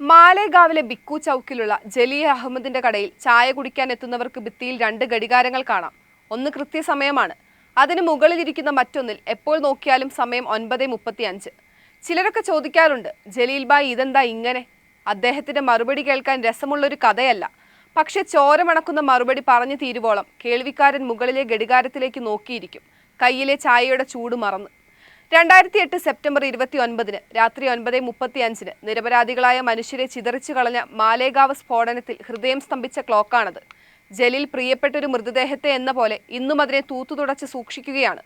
മാലേഗാവിലെ ബിക്കു ചൗക്കിലുള്ള ജലീൽ അഹമ്മദിന്റെ കടയിൽ ചായ കുടിക്കാൻ എത്തുന്നവർക്ക് ഭിത്തിയിൽ 2 ഘടികാരങ്ങൾ കാണാം. ഒന്ന് കൃത്യസമയമാണ്. അതിന് മുകളിലിരിക്കുന്ന മറ്റൊന്നിൽ എപ്പോൾ നോക്കിയാലും സമയം 9:35. ചിലരൊക്കെ ചോദിക്കാറുണ്ട്, ജലീൽ ഭായ് ഇതെന്താ ഇങ്ങനെ? അദ്ദേഹത്തിന്റെ മറുപടി കേൾക്കാൻ രസമുള്ളൊരു കഥയല്ല. പക്ഷെ ചോരമണക്കുന്ന മറുപടി പറഞ്ഞു തീരുവോളം കേൾവിക്കാരൻ മുകളിലെ ഘടികാരത്തിലേക്ക് നോക്കിയിരിക്കും, കയ്യിലെ ചായയുടെ ചൂട് മറന്ന്. 2008 സെപ്റ്റംബർ 29 രാത്രി 9:35 നിരപരാധികളായ മനുഷ്യരെ ചിതറിച്ചു കളഞ്ഞ മാലേഗാവ് സ്ഫോടനത്തിൽ ഹൃദയം സ്തംഭിച്ച ക്ലോക്കാണത്. ജലീൽ പ്രിയപ്പെട്ടൊരു മൃതദേഹത്തെ എന്ന പോലെ ഇന്നും അതിനെ തൂത്തുതുടച്ച് സൂക്ഷിക്കുകയാണ്.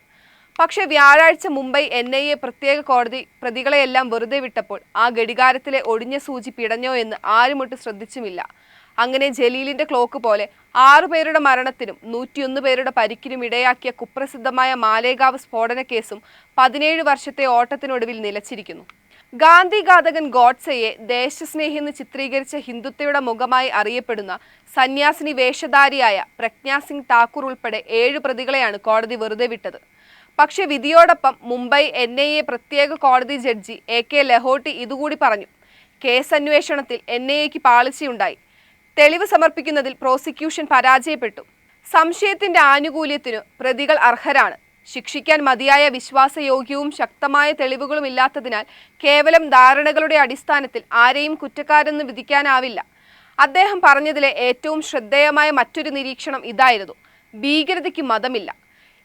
പക്ഷേ വ്യാഴാഴ്ച മുംബൈ NIA പ്രത്യേക കോടതി പ്രതികളെയെല്ലാം വെറുതെ വിട്ടപ്പോൾ ആ ഘടികാരത്തിലെ ഒടിഞ്ഞ സൂചി പിടഞ്ഞോ എന്ന് ആരുമൊട്ട് ശ്രദ്ധിച്ചുമില്ല. അങ്ങനെ ജലീലിന്റെ ക്ലോക്ക് പോലെ 6 പേരുടെ മരണത്തിനും 101 പേരുടെ പരിക്കിനും ഇടയാക്കിയ കുപ്രസിദ്ധമായ മാലേഗാവ് സ്ഫോടന കേസും 17 വർഷത്തെ ഓട്ടത്തിനൊടുവിൽ നിലച്ചിരിക്കുന്നു. ഗാന്ധി ഘാതകൻ ഗോഡ്സെയെ ദേശസ്നേഹിയെന്ന് ചിത്രീകരിച്ച ഹിന്ദുത്വയുടെ മുഖമായി അറിയപ്പെടുന്ന സന്യാസിനി വേഷധാരിയായ പ്രജ്ഞാ സിംഗ് ഠാക്കൂർ ഉൾപ്പെടെ 7 പ്രതികളെയാണ് കോടതി വെറുതെ വിട്ടത്. പക്ഷെ വിധിയോടൊപ്പം മുംബൈ NIA പ്രത്യേക കോടതി ജഡ്ജി AK ലഹോട്ടി ഇതുകൂടി പറഞ്ഞു: കേസ് അന്വേഷണത്തിൽ NIAക്ക് പാളിച്ചയുണ്ടായി. തെളിവ് സമർപ്പിക്കുന്നതിൽ പ്രോസിക്യൂഷൻ പരാജയപ്പെട്ടു. സംശയത്തിന്റെ ആനുകൂല്യത്തിനു പ്രതികൾ അർഹരാണ്. ശിക്ഷിക്കാൻ മതിയായ വിശ്വാസയോഗ്യവും ശക്തമായ തെളിവുകളും ഇല്ലാത്തതിനാൽ കേവലം ധാരണകളുടെ അടിസ്ഥാനത്തിൽ ആരെയും കുറ്റക്കാരെന്ന് വിധിക്കാനാവില്ല. അദ്ദേഹം പറഞ്ഞതിലെ ഏറ്റവും ശ്രദ്ധേയമായ മറ്റൊരു നിരീക്ഷണം ഇതായിരുന്നു: ഭീകരതയ്ക്ക് മതമില്ല.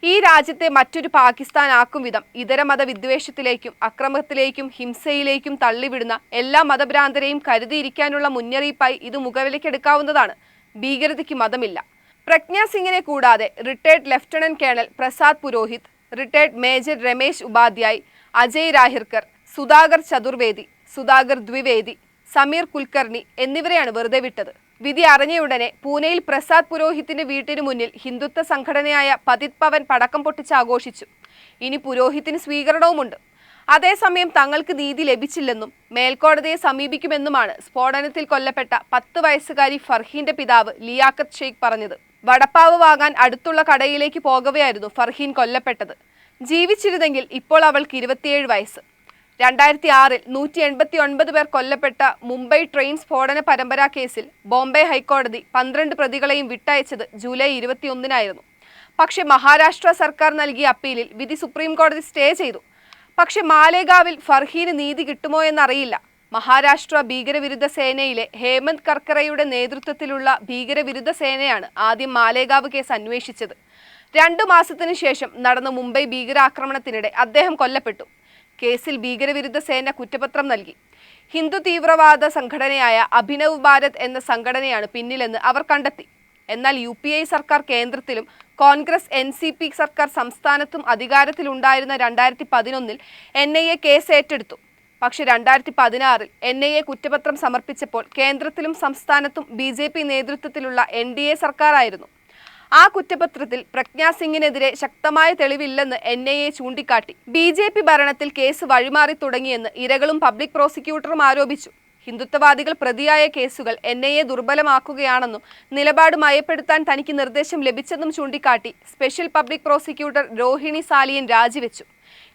ഈ രാജ്യത്തെ മറ്റൊരു പാകിസ്ഥാൻ ആക്കും വിധം ഇതര മതവിദ്വേഷത്തിലേക്കും അക്രമത്തിലേക്കും ഹിംസയിലേക്കും തള്ളിവിടുന്ന എല്ലാ മതഭ്രാന്തരെയും കരുതിയിരിക്കാനുള്ള മുന്നറിയിപ്പായി ഇത് മുഖവിലക്കെടുക്കാവുന്നതാണ്. ഭീകരതയ്ക്ക് മതമില്ല. പ്രജ്ഞാ സിംഗിനെ കൂടാതെ retired lieutenant colonel Prasad Purohit, retired major Ramesh Upadhyay, Ajay Rahirkar, Sudhakar Chaturvedi, Sudhakar Dwivedi, Sameer Kulkarni എന്നിവരെയാണ് വെറുതെ വിട്ടത്. വിധി അറിഞ്ഞയുടനെ പൂനെയിൽ പ്രസാദ് പുരോഹിത്തിന്റെ വീട്ടിനു മുന്നിൽ ഹിന്ദുത്വ സംഘടനയായ പതിത് പവൻ പടക്കം പൊട്ടിച്ച് ആഘോഷിച്ചു. ഇനി പുരോഹിത്തിന് സ്വീകരണവുമുണ്ട്. അതേസമയം തങ്ങൾക്ക് നീതി ലഭിച്ചില്ലെന്നും മേൽക്കോടതിയെ സമീപിക്കുമെന്നുമാണ് സ്ഫോടനത്തിൽ കൊല്ലപ്പെട്ട 10 വയസ്സുകാരി ഫർഹീന്റെ പിതാവ് ലിയാഖത്ത് ഷെയ്ഖ് പറഞ്ഞത്. വടപ്പാവ് വാങ്ങാൻ അടുത്തുള്ള കടയിലേക്ക് പോകവെയായിരുന്നു ഫർഹീൻ കൊല്ലപ്പെട്ടത്. ജീവിച്ചിരുന്നെങ്കിൽ ഇപ്പോൾ അവൾക്ക് 27 വയസ്സ്. 2006 189 പേർ കൊല്ലപ്പെട്ട മുംബൈ ട്രെയിൻ സ്ഫോടന പരമ്പരാ കേസിൽ ബോംബെ ഹൈക്കോടതി 12 പ്രതികളെയും വിട്ടയച്ചത് ജൂലൈ 21 പക്ഷേ മഹാരാഷ്ട്ര സർക്കാർ നൽകിയ അപ്പീലിൽ വിധി സുപ്രീം കോടതി സ്റ്റേ ചെയ്തു. പക്ഷെ മാലേഗാവിൽ ഫർഹീന് നീതി കിട്ടുമോ എന്നറിയില്ല. മഹാരാഷ്ട്ര ഭീകരവിരുദ്ധ സേനയിലെ ഹേമന്ത് കർക്കറയുടെ നേതൃത്വത്തിലുള്ള ഭീകരവിരുദ്ധ സേനയാണ് ആദ്യം മാലേഗാവ് കേസ് അന്വേഷിച്ചത്. 2 മാസത്തിനു ശേഷം നടന്ന മുംബൈ ഭീകരാക്രമണത്തിനിടെ അദ്ദേഹം കൊല്ലപ്പെട്ടു. കേസിൽ ഭീകരവിരുദ്ധ സേന കുറ്റപത്രം നൽകി. ഹിന്ദു തീവ്രവാദ സംഘടനയായ അഭിനവ് ഭാരത് എന്ന സംഘടനയാണ് പിന്നിലെന്ന് അവർ കണ്ടെത്തി. എന്നാൽ UPA സർക്കാർ കേന്ദ്രത്തിലും കോൺഗ്രസ് NCP സർക്കാർ സംസ്ഥാനത്തും അധികാരത്തിലുണ്ടായിരുന്ന 2011 NIA കേസ് ഏറ്റെടുത്തു. പക്ഷെ 2016 NIA കുറ്റപത്രം സമർപ്പിച്ചപ്പോൾ കേന്ദ്രത്തിലും സംസ്ഥാനത്തും BJP നേതൃത്വത്തിലുള്ള NDA സർക്കാരായിരുന്നു. ആ കുറ്റപത്രത്തിൽ പ്രജ്ഞാ സിംഗിനെതിരെ ശക്തമായ തെളിവില്ലെന്ന് NIA ചൂണ്ടിക്കാട്ടി. BJP ഭരണത്തിൽ കേസ് വഴിമാറി തുടങ്ങിയെന്ന് ഇരകളും പബ്ലിക് പ്രോസിക്യൂട്ടറും ആരോപിച്ചു. ഹിന്ദുത്വവാദികൾ പ്രതിയായ കേസുകൾ NIA ദുർബലമാക്കുകയാണെന്നും നിലപാട് മയപ്പെടുത്താൻ തനിക്ക് നിർദ്ദേശം ലഭിച്ചെന്നും ചൂണ്ടിക്കാട്ടി special public prosecutor Rohini salient രാജിവെച്ചു.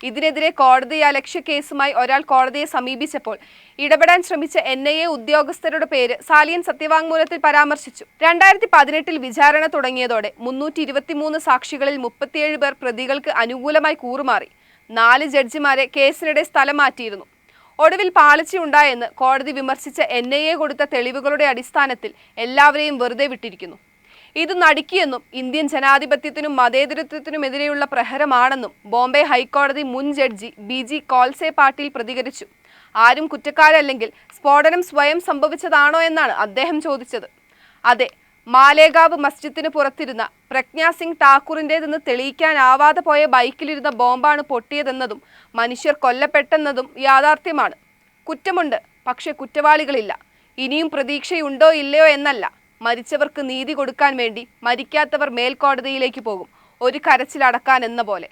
ഇതിനെതിരെ കോടതിയലക്ഷ്യ കേസുമായി ഒരാൾ കോടതിയെ സമീപിച്ചപ്പോൾ ഇടപെടാൻ ശ്രമിച്ച NIA ഉദ്യോഗസ്ഥരുടെ പേര് സാലിയൻ സത്യവാങ്മൂലത്തിൽ പരാമർശിച്ചു. 2018 വിചാരണ തുടങ്ങിയതോടെ 323 സാക്ഷികളിൽ 37 പേർ പ്രതികൾക്ക് അനുകൂലമായി കൂറുമാറി. 4 ജഡ്ജിമാരെ കേസിനിടെ സ്ഥലം മാറ്റിയിരുന്നു. ഒടുവിൽ പാളിച്ചയുണ്ടായെന്ന് കോടതി വിമർശിച്ച NIA കൊടുത്ത തെളിവുകളുടെ അടിസ്ഥാനത്തിൽ എല്ലാവരെയും വെറുതെ വിട്ടിരിക്കുന്നു. ഇത് നടുക്കിയെന്നും ഇന്ത്യൻ ജനാധിപത്യത്തിനും മതേതരത്വത്തിനുമെതിരെയുള്ള പ്രഹരമാണെന്നും ബോംബെ ഹൈക്കോടതി മുൻ ജഡ്ജി BG കോൾസെ പാട്ടീൽ പ്രതികരിച്ചു. ആരും കുറ്റക്കാരല്ലെങ്കിൽ സ്ഫോടനം സ്വയം സംഭവിച്ചതാണോ എന്നാണ് അദ്ദേഹം ചോദിച്ചത്. അതെ, മാലേഗാവ് മസ്ജിദിന് പുറത്തിരുന്ന പ്രജ്ഞാ സിംഗ് ഠാക്കൂറിൻ്റെതെന്ന് തെളിയിക്കാനാവാതെ പോയ ബൈക്കിലിരുന്ന ബോംബാണ് പൊട്ടിയതെന്നതും മനുഷ്യർ കൊല്ലപ്പെട്ടെന്നതും യാഥാർത്ഥ്യമാണ്. കുറ്റമുണ്ട്, പക്ഷെ കുറ്റവാളികളില്ല. ഇനിയും പ്രതീക്ഷയുണ്ടോ ഇല്ലയോ എന്നല്ല, മരിച്ചവർക്ക് നീതി കൊടുക്കാൻ വേണ്ടി മരിക്കാത്തവർ മേൽക്കോടതിയിലേക്ക് പോകും, ഒരു കരച്ചിലടക്കാൻ എന്ന പോലെ.